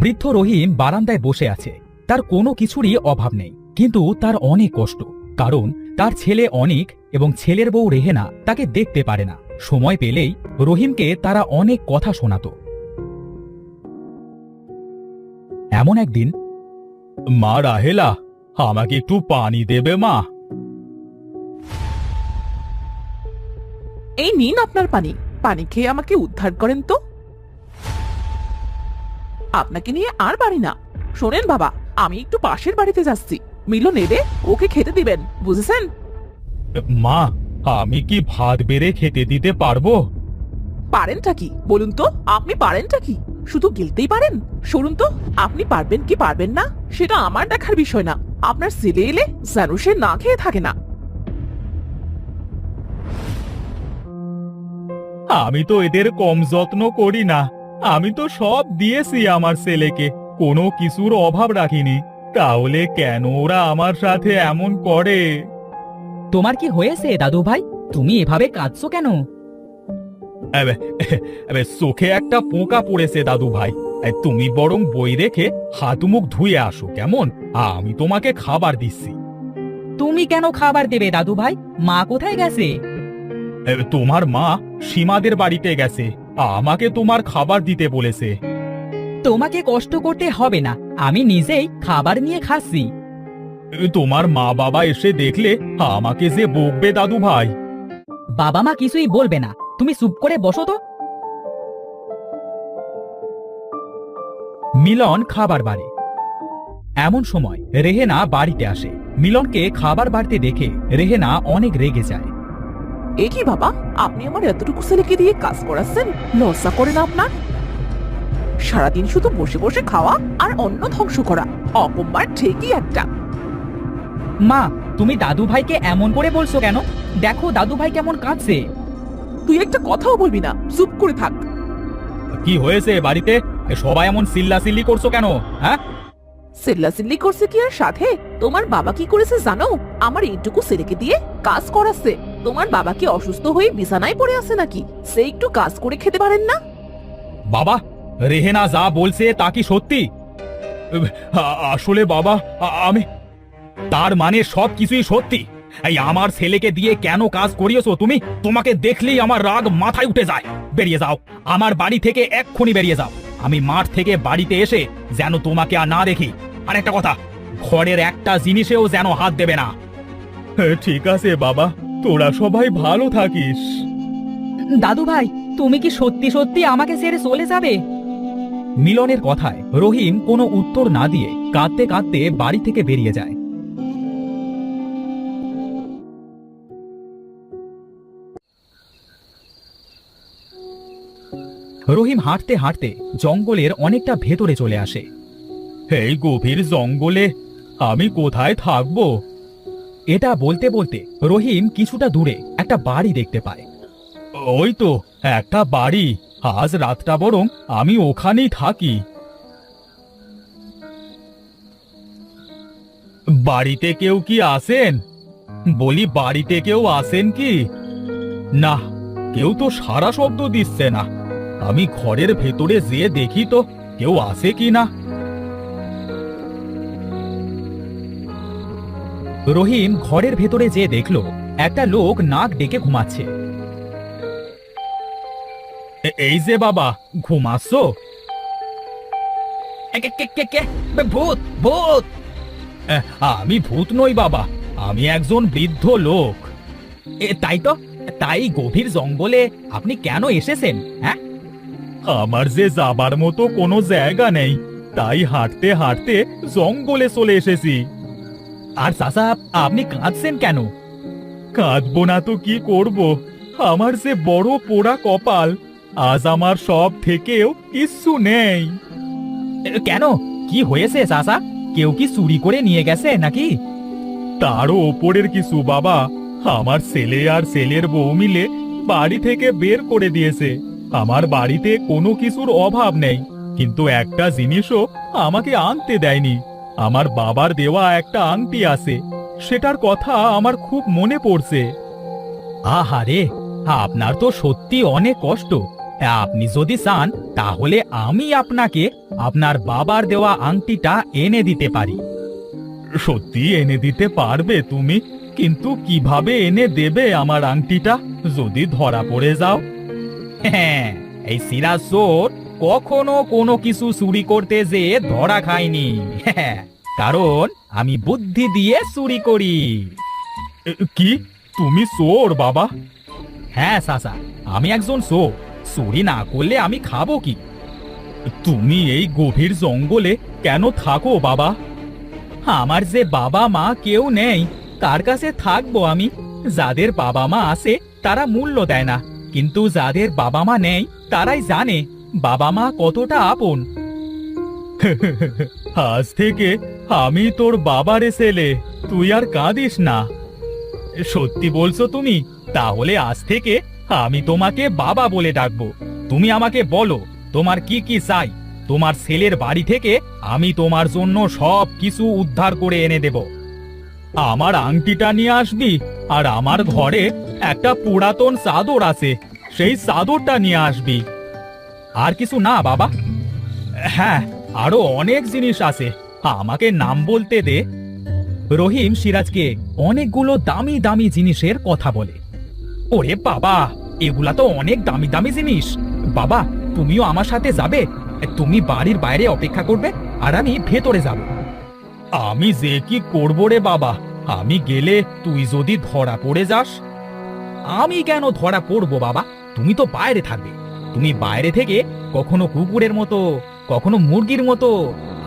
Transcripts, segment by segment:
বৃদ্ধ রহিম বারান্দায় বসে আছে। তার কোনো কিছুরই অভাব নেই, কিন্তু তার অনেক কষ্ট। কারণ তার ছেলে অনিক এবং ছেলের বউ রেহেনা তাকে দেখতে পারে না। সময় পেলেই রহিমকে তারা অনেক কথা শোনাতো। এমন একদিন, মা রাহেলা, আমাকে একটু পানি দেবে মা? এই নিন আপনার পানি। পানি খেয়ে আমাকে উদ্ধার করেন তো। আপনাকে নিয়ে আর পারি না। শোনেন বাবা, আমি একটু পাশের বাড়িতে যাচ্ছি। মিলন এলে ওকে খেতে দিবেন, বুঝেছেন? মা, আমি কি ভাত বেড়ে খেতে দিতে পারবো? পারেনটা কি বলুন তো, আপনি পারেনটা কি? শুধু গিলতেই পারেন? শুনুন তো, আপনি পারবেন কি পারবেন না সেটা আমার দেখার বিষয় না। আপনার ছেলে এলে যেন সে না খেয়ে থাকে না। আমি তো এদের কম যত্ন করি না। আমি তো সব দিয়েছি আমার ছেলেকে, কোনো কিছুর অভাব রাখিনি। তাহলে কেন ওরা আমার সাথে এমন করে? তোমার কি হয়েছে দাদু ভাই? তুমি এভাবে কাঁদছো কেন? এবে, এবে চোখে একটা পোকা পড়েছে দাদু ভাই। তুমি বরং বই রেখে হাত মুখ ধুয়ে আসো, কেমন? আমি তোমাকে খাবার দিচ্ছি। তুমি কেন খাবার দেবে দাদু ভাই? মা কোথায় গেছে? তোমার মা সীমাদের বাড়িতে গেছে, আমাকে তোমার খাবার দিতে বলেছে। তোমাকে কষ্ট করতে হবে না, আমি নিজেই খাবার নিয়ে খাচ্ছি। তোমার মা বাবা এসে দেখলে আমাকে যে বকবে দাদু ভাই। বাবা মা কিছুই বলবে না, তুমি চুপ করে বসো তো। মিলন খাবার বাড়ে। এমন সময় রেহেনা বাড়িতে আসে। মিলনকে খাবার বাড়তে দেখে রেহেনা অনেক রেগে যায়। এ কি বাবা, আপনি আমার এতটুকু ছেলেকে দিয়ে কাজ করাচ্ছেন? লজ্জা করে না আপনার? সারাদিন শুধু বসে বসে খাওয়া আর অন্ন ধ্বংস করা। অপমান ঠিকই একটা। মা, তুমি দাদু ভাইকে এমন করে বলছো কেন? দেখো দাদু ভাই কেমন কাঁদছে। তুই একটা কথাও বলবি না, চুপ করে থাক। কি হয়েছে বাড়িতে? সবাই এমন চিল্লাচিল্লি করছো কেন? হ্যাঁ, চিল্লাচিল্লি করছে কি আর সাথে? তোমার বাবা কি করেছে জানো? আমার এইটুকু ছেলেকে দিয়ে কাজ করাচ্ছে। তোমার বাবা কি অসুস্থ হয়ে বিছানায় পড়ে আছে নাকি? সে একটু কাজ করে খেতে পারেন না? বাবা, রেহেনা যা বলছে তা কি সত্যি? আসলে বাবা, আমি, তার মানে সব কিছুই সত্যি? এই আমার ছেলেকে দিয়ে কেন কাজ করিয়েছো তুমি? তোমাকে দেখলেই আমার রাগ মাথায় উঠে যায়। বেরিয়ে যাও, আমার বাড়ি থেকে এক্ষুনি বেরিয়ে যাও। আমি মাঠ থেকে বাড়িতে এসে যেন তোমাকে আর না দেখি। আর একটা কথা, ঘরের একটা জিনিসেও যেন হাত দেবে না। ঠিক আছে বাবা, তোরা সবাই ভালো থাকিস। দাদু ভাই, তুমি কি সত্যি সত্যি আমাকে ছেড়ে চলে যাবে? মিলনের কথায় রহিম কোনো উত্তর না দিয়ে কাঁদতে কাঁদতে বাড়ি থেকে বেরিয়ে যায়। রহিম হাঁটতে হাঁটতে জঙ্গলের অনেকটা ভেতরে চলে আসে। এই গভীর জঙ্গলে আমি কোথায় থাকবো? এটা বলতে বলতে রহিম কিছুটা দূরে একটা বাড়ি দেখতে পায়। ওই তো একটা বাড়ি, আজ রাতটা বরং আমি ওখানেই থাকি। বাড়িতে কেউ কি আছেন? বলি, বাড়িতে কেউ আছেন কি? না, কেউ তো সাড়া শব্দ দিচ্ছে না। আমি ঘরের ভেতরে যেয়ে দেখি তো কেউ আছে কি না। রহিম ঘরের ভেতরে যেয়ে দেখলো একটা লোক নাক ডেকে ঘুমাচ্ছে। এই যে বাবা, ঘুমাচ্ছ? ভূত ভূত! আমি ভূত নই বাবা, আমি একজন বৃদ্ধ লোক। তাই তো, তাই গভীর জঙ্গলে আপনি কেন এসেছেন? হ্যাঁ, আমার যে যাবার মতো কোনো জায়গা নেই, তাই হাঁটতে হাঁটতে জঙ্গলে চলে এসেছি। আর চাচা, আপনি কাঁদছেন কেন? কাঁদবো না তো কি করব? আমার যে বড় পোড়া কপাল, আজ আমার সব থেকেও কিচ্ছু নেই। কেন, কি হয়েছে চাচা? কেউ কি চুরি করে নিয়ে গেছে নাকি? তারও ওপরের কিছু বাবা, আমার ছেলে আর ছেলের বউ মিলে বাড়ি থেকে বের করে দিয়েছে। আমার বাড়িতে কোনো কিছুর অভাব নেই, কিন্তু একটা জিনিসও আমাকে আনতে দেয়নি। আমার বাবার দেওয়া একটা আংটি আছে, সেটার কথা আমার খুব মনে পড়ছে। আহারে, আপনার তো সত্যি অনেক কষ্ট। আপনি যদি চান তাহলে আমি আপনাকে আপনার বাবার দেওয়া আংটিটা এনে দিতে পারি। সত্যি এনে দিতে পারবে তুমি? কিন্তু কিভাবে এনে দেবে আমার আংটিটা যদি ধরা পড়ে যাও? হ্যাঁ, এই সিরাজ চোর কখনো কোনো কিছু চুরি করতে যেয়ে ধরা খায়নি। হ্যাঁ, কারণ আমি বুদ্ধি দিয়ে চুরি করি। কি তুমি চোর বাবা? হ্যাঁ চাচা, আমি একজন চোর। চুরি না করলে আমি খাবো কি? তুমি এই গভীর জঙ্গলে কেন থাকো বাবা? আমার যে বাবা মা কেউ নেই, কার কাছে থাকবো আমি? যাদের বাবা মা আছে তারা মূল্য দেয় না, কিন্তু যাদের বাবা মা নেই তারাই জানে বাবা মা কতটা আপন। আজ থেকে আমি তোর বাবারে ছেলে, তুই আর কাঁদিস না। সত্যি বলছো তুমি? তাহলে আজ থেকে আমি তোমাকে বাবা বলে ডাকবো। তুমি আমাকে বলো তোমার কি কি চাই। তোমার ছেলের বাড়ি থেকে আমি তোমার জন্য সব কিছু উদ্ধার করে এনে দেব। আমার আংটিটা নিয়ে আসবি, আর আমার ঘরে একটা পুরাতন চাদর আছে, সেই চাদরটা নিয়ে আসবি। আর কিছু না বাবা? হ্যাঁ, আরো অনেক জিনিস আছে, আমাকে নাম বলতে দে। রহিম সিরাজকে অনেকগুলো দামি দামি জিনিসের কথা বলে। ওরে বাবা, এগুলা তো অনেক দামি দামি জিনিস। বাবা, তুমিও আমার সাথে যাবে? তুমি বাড়ির বাইরে অপেক্ষা করবে আর আমি ভেতরে যাব। আমি যে কি করব রে বাবা, আমি গেলে তুই যদি ধরা পড়ে যাস? আমি কেন ধরা পড়বো বাবা? তুমি তো বাইরে থাকবে। তুমি বাইরে থেকে কখনো কুকুরের মতো, কখনো মুরগির মতো,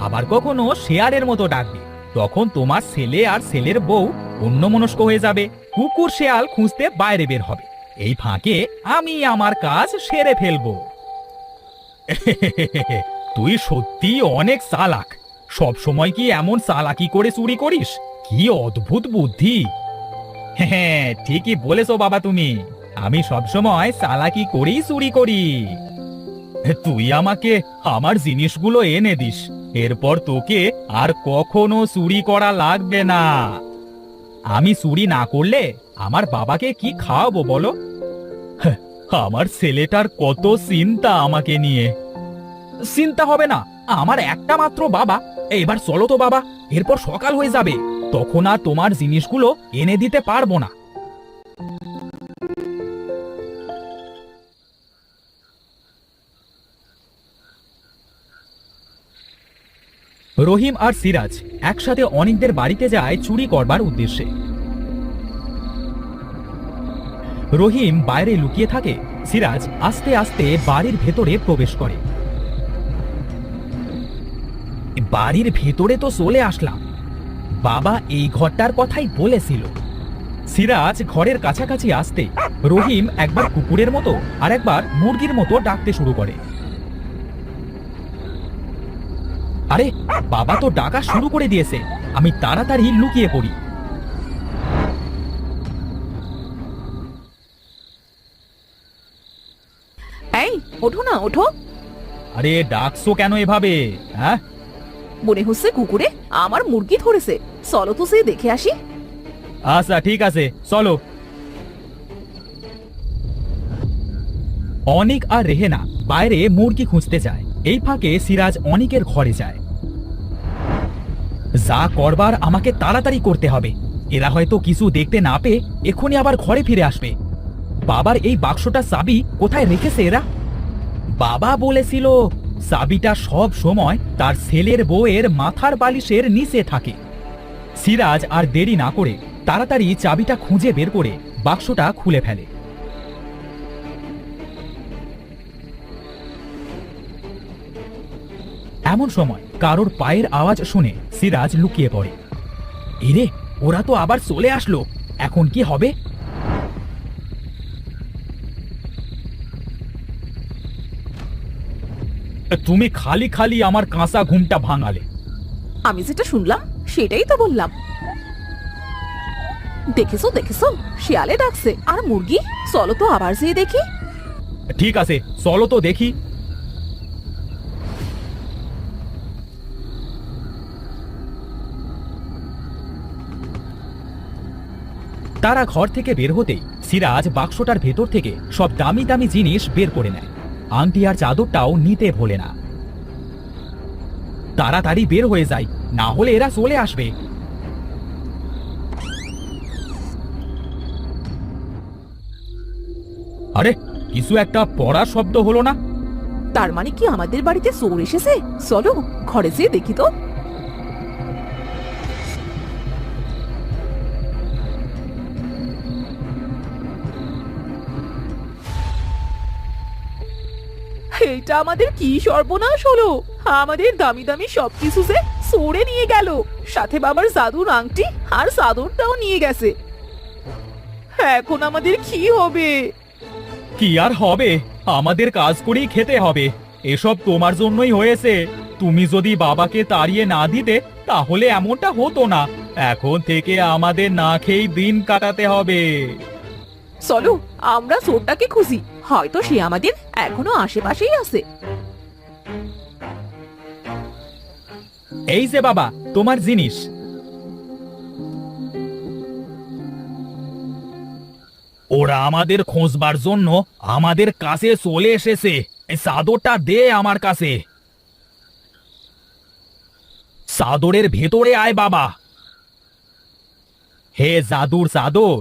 আবার কখনো শেয়ালের মতো ডাকবে। তখন তোমার ছেলে আর ছেলের বউ অন্যমনস্ক হয়ে যাবে, কুকুর শেয়াল খুঁজতে বাইরে বের হবে। এই ফাঁকে আমি আমার কাজ সেরে ফেলবো। তুই সত্যি অনেক চালাক। সব সময় কি এমন চালাকি করে চুরি করিস? কি অদ্ভুত বুদ্ধি! হ্যাঁ, ঠিকই বলেছো বাবা তুমি। আমি সবসময় চালাকি করেই চুরি করি। তুই আমাকে আমার জিনিসগুলো এনে দিস, এরপর তোকে আর কখনো চুরি করা লাগবে না। আমি চুরি না করলে আমার বাবাকে কি খাওয়াবো বলো? আমার ছেলেটার কত চিন্তা আমাকে নিয়ে। চিন্তা হবে না, আমার একটা মাত্র বাবা। এবার চলো তো বাবা, এরপর সকাল হয়ে যাবে, তখন আর তোমার জিনিসগুলো এনে দিতে পারবো না। রহিম আর সিরাজ একসাথে অনেকদের বাড়িতে যায় চুরি করবার উদ্দেশ্যে। রহিম বাইরে লুকিয়ে থাকে, সিরাজ আস্তে আস্তে বাড়ির ভেতরে প্রবেশ করে। বাড়ির ভেতরে তো চলে আসলাম। বাবা এই ঘরটার কথাই বলেছিল। সিরাজ ঘরের কাছাকাছি আসতে রহিম একবার কুকুরের মতো আর একবার মুরগির মতো ডাকতে শুরু করে। আরে বাবা তো ডাকা শুরু করে দিয়েছে, আমি তাড়াতাড়ি লুকিয়ে পড়ি। এই ওঠো না, ওঠো। আরে ডাকছো কেন এভাবে? হ্যাঁ, মনে হচ্ছে কুকুরে আমার মুরগি ধরেছে, চলো তো সে দেখে আসি। আচ্ছা ঠিক আছে, চলো। অনিক আর রেহেনা বাইরে মুরগি খুঁজতে যায়। এই ফাঁকে সিরাজ অনিকের ঘরে যায়। যা করবার আমাকে তাড়াতাড়ি করতে হবে, এরা হয়তো কিছু দেখতে না পেয়ে এক্ষুনি আবার ঘরে ফিরে আসবে। বাবার এই বাক্সটা চাবি কোথায় রেখেছে এরা? বাবা বলেছিল চাবিটা সব সময় তার ছেলের বউয়ের মাথার বালিশের নিচে থাকে। সিরাজ আর দেরি না করে তাড়াতাড়ি চাবিটা খুঁজে বের করে বাক্সটা খুলে ফেলে। এমন সময় কারোর পায়ের আওয়াজ শুনে সিরাজ লুকিয়ে পড়ে। এরে, ওরা তো আবার চলে আসলো, এখন কি হবে? তুমি খালি খালি আমার কাঁচা ঘুমটা ভাঙালে। আমি যেটা শুনলাম সেটাই তো বললাম। দেখেছো দেখেছো, শিয়ালে ডাকছে আর মুরগি। চলো তো আবার যেয়ে দেখি। ঠিক আছে, চলো তো দেখি। তারা ঘর থেকে বের হতেই সিরাজ বাক্সটার ভেতর থেকে সব দামি দামি জিনিস বের করে নেয় আংটি আর চাদরটাও নিতে ভোলে না। তাড়াতাড়ি বের হয়ে যায়, না হলে এরা চলে আসবে। আরে, কিছু একটা পড়ার শব্দ হলো না? তার মানে কি আমাদের বাড়িতে চোর এসেছে? চলো ঘরে যেয়ে দেখি তো। এটা আমাদের কি সর্বনাশ হলো! আমাদের দামি দামি সবকিছু যে চোরে নিয়ে গেল, সাথে বাবার জাদুর আংটি আর চাদরটাও নিয়ে গেছে। এখন আমাদের কি হবে? কি আর হবে, আমাদের কাজ করেই খেতে হবে। এসব তোমার জন্যই হয়েছে। তুমি যদি বাবাকে তাড়িয়ে না দিতে তাহলে এমনটা হতো না। এখন থেকে আমাদের না খেয়েই দিন কাটাতে হবে। চলো আমরা চোরটাকে খুঁজি, হয়তো সে আমাদের এখনো আশেপাশেই আছে। এই যে বাবা, তোমার জিনিস। ওরা আমাদের খোঁজবার জন্য আমাদের কাছে চলে এসেছে। এই চাদরটা দে আমার কাছে। চাদরের ভেতরে আয় বাবা। হে জাদুর চাদর,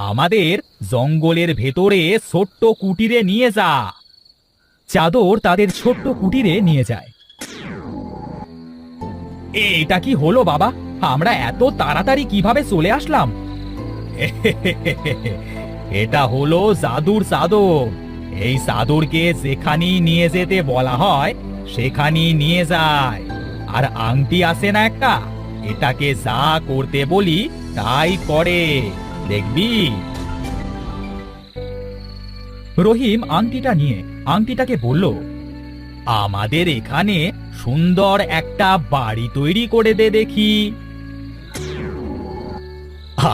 আমাদের জঙ্গলের ভেতরে ছোট্ট কুটিরে নিয়ে যা। চাদর তাদের ছোট্ট কুটিরে নিয়ে যায়। এটা কি হলো বাবা? আমরা এত তাড়াতাড়ি কিভাবে চলে আসলাম? এটা হলো জাদুর চাদর। এই চাদরকে যেখানেই নিয়ে যেতে বলা হয় সেখানেই নিয়ে যায়। আর আংটি আছে না একটা, এটাকে যা করতে বলি তাই করে, দেখবি। রহিম আংটিটা নিয়ে আংটিটাকে বলল, আমাদের এখানে সুন্দর একটা বাড়ি তৈরি করে দে দেখি।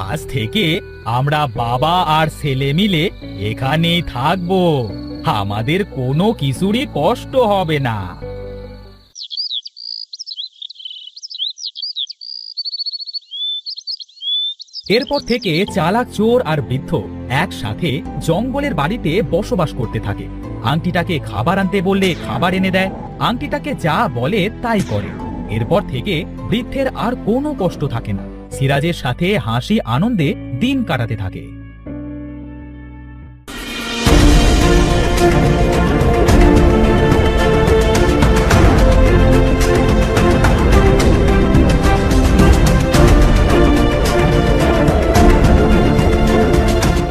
আজ থেকে আমরা বাবা আর ছেলে মিলে এখানেই থাকবো। আমাদের কোনো কিছুরই কষ্ট হবে না। এরপর থেকে চালাক চোর আর বৃদ্ধ একসাথে জঙ্গলের বাড়িতে বসবাস করতে থাকে। আংটিটাকে খাবার আনতে বললে খাবার এনে দেয়, আংটিটাকে যা বলে তাই করে। এরপর থেকে বৃদ্ধের আর কোনো কষ্ট থাকে না। সিরাজের সাথে হাসি আনন্দে দিন কাটাতে থাকে।